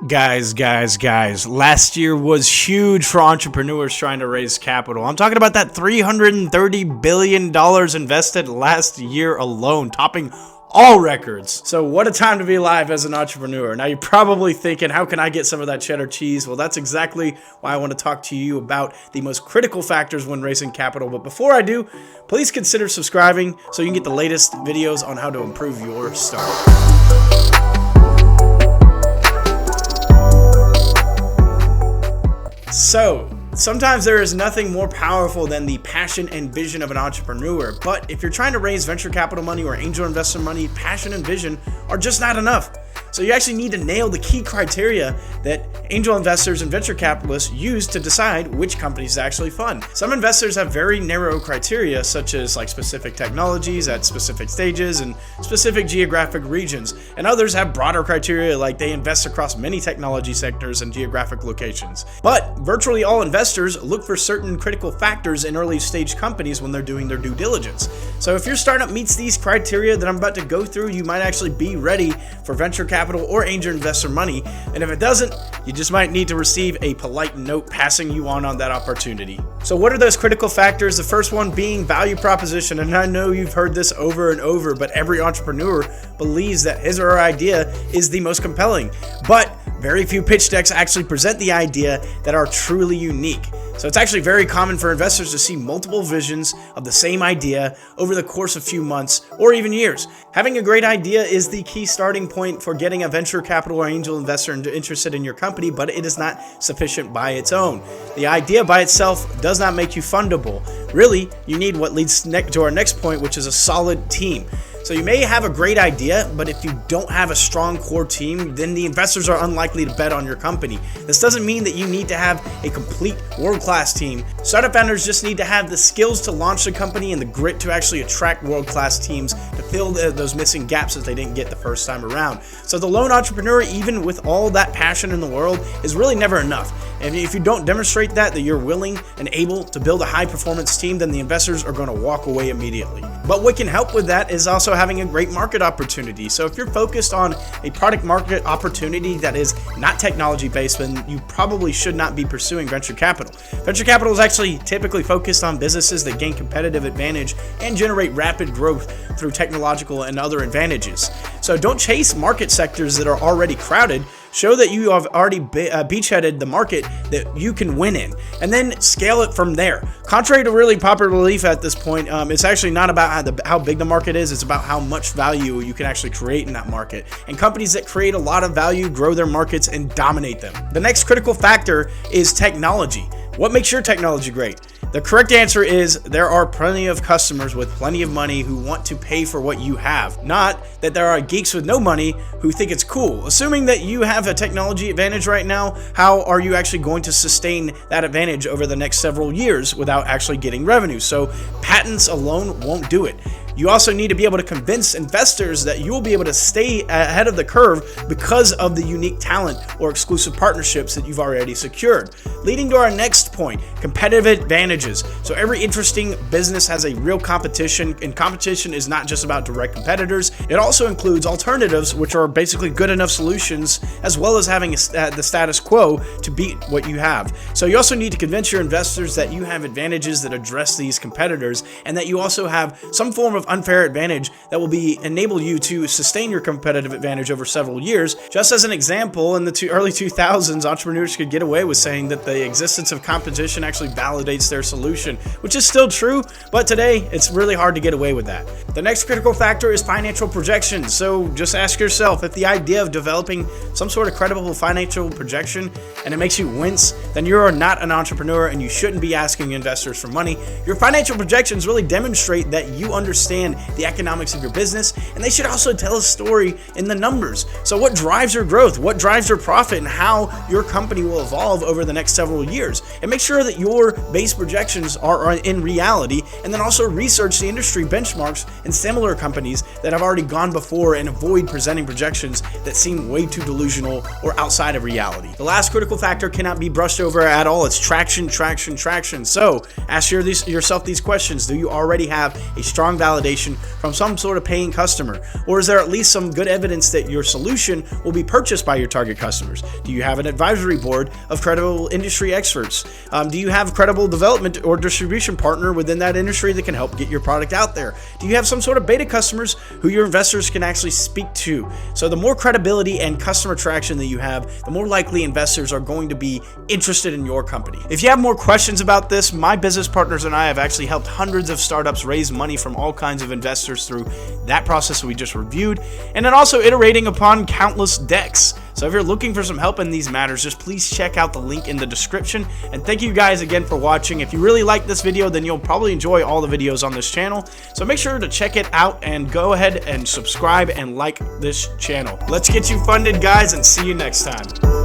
Guys, last year was huge for entrepreneurs trying to raise capital. I'm talking about that $330 billion invested last year alone, topping all records. So what a time to be alive as an entrepreneur. Now you're probably thinking, how can I get some of that cheddar cheese? Well, that's exactly why I want to talk to you about the most critical factors when raising capital. But before I do, please consider subscribing so you can get the latest videos on how to improve your start. So, sometimes there is nothing more powerful than the passion and vision of an entrepreneur, but if you're trying to raise venture capital money or angel investor money, passion and vision are just not enough. So you actually need to nail the key criteria that angel investors and venture capitalists use to decide which companies to actually fund. Some investors have very narrow criteria, such as specific technologies at specific stages and specific geographic regions, and others have broader criteria, like they invest across many technology sectors and geographic locations. But virtually all investors look for certain critical factors in early stage companies when they're doing their due diligence. So if your startup meets these criteria that I'm about to go through, you might actually be ready for venture capital or angel investor money. And if it doesn't, you just might need to receive a polite note passing you on that opportunity. So what are those critical factors? The first one being value proposition. And I know you've heard this over and over, but every entrepreneur believes that his or her idea is the most compelling. But very few pitch decks actually present the idea that are truly unique. So it's actually very common for investors to see multiple visions of the same idea over the course of a few months or even years. Having a great idea is the key starting point for getting a venture capital or angel investor interested in your company, but it is not sufficient by its own. The idea by itself does not make you fundable. Really, you need what leads to our next point, which is a solid team. So you may have a great idea, but if you don't have a strong core team, then the investors are unlikely to bet on your company. This doesn't mean that you need to have a complete world-class team. Startup founders just need to have the skills to launch the company and the grit to actually attract world-class teams to fill those missing gaps that they didn't get the first time around. So the lone entrepreneur, even with all that passion in the world, is really never enough. And if you don't demonstrate that you're willing and able to build a high-performance team, then the investors are going to walk away immediately. But what can help with that is also having a great market opportunity. So if you're focused on a product market opportunity that is not technology based, then you probably should not be pursuing venture capital. Venture capital is actually typically focused on businesses that gain competitive advantage and generate rapid growth through technological and other advantages. So don't chase market sectors that are already crowded. Show that you have already beachheaded the market that you can win in, and then scale it from there. Contrary to really popular belief at this point, it's actually not about how big the market is, it's about how much value you can actually create in that market. And companies that create a lot of value grow their markets and dominate them. The next critical factor is technology. What makes your technology great? The correct answer is there are plenty of customers with plenty of money who want to pay for what you have. Not that there are geeks with no money who think it's cool. Assuming that you have a technology advantage right now, how are you actually going to sustain that advantage over the next several years without actually getting revenue? So patents alone won't do it. You also need to be able to convince investors that you will be able to stay ahead of the curve because of the unique talent or exclusive partnerships that you've already secured. Leading to our next point, competitive advantages. So every interesting business has a real competition, and competition is not just about direct competitors. It also includes alternatives, which are basically good enough solutions, as well as having the status quo to beat what you have. So you also need to convince your investors that you have advantages that address these competitors, and that you also have some form of unfair advantage that will enable you to sustain your competitive advantage over several years. Just as an example, in the early 2000s, entrepreneurs could get away with saying that the existence of competition actually validates their solution, which is still true, but today it's really hard to get away with that. The next critical factor is financial projections. So just ask yourself, if the idea of developing some sort of credible financial projection and it makes you wince, then you're not an entrepreneur and you shouldn't be asking investors for money. Your financial projections really demonstrate that you understand the economics of your business, and they should also tell a story in the numbers. So what drives your growth? What drives your profit, and how your company will evolve over the next several years? And make sure that your base projections are in reality, and then also research the industry benchmarks and similar companies that have already gone before, and avoid presenting projections that seem way too delusional or outside of reality. The last critical factor cannot be brushed over at all. It's traction. So ask yourself these questions. Do you already have a strong validation validation from some sort of paying customer? Or is there at least some good evidence that your solution will be purchased by your target customers? Do you have an advisory board of credible industry experts? Do you have a credible development or distribution partner within that industry that can help get your product out there? Do you have some sort of beta customers who your investors can actually speak to? So the more credibility and customer traction that you have, the more likely investors are going to be interested in your company. If you have more questions about this, my business partners and I have actually helped hundreds of startups raise money from all kinds of investors through that process we just reviewed, and then also iterating upon countless decks. So if you're looking for some help in these matters, just please check out the link in the description. And thank you guys again for watching. If you really like this video, then you'll probably enjoy all the videos on this channel. So make sure to check it out and go ahead and subscribe and like this channel. Let's get you funded, guys, and see you next time.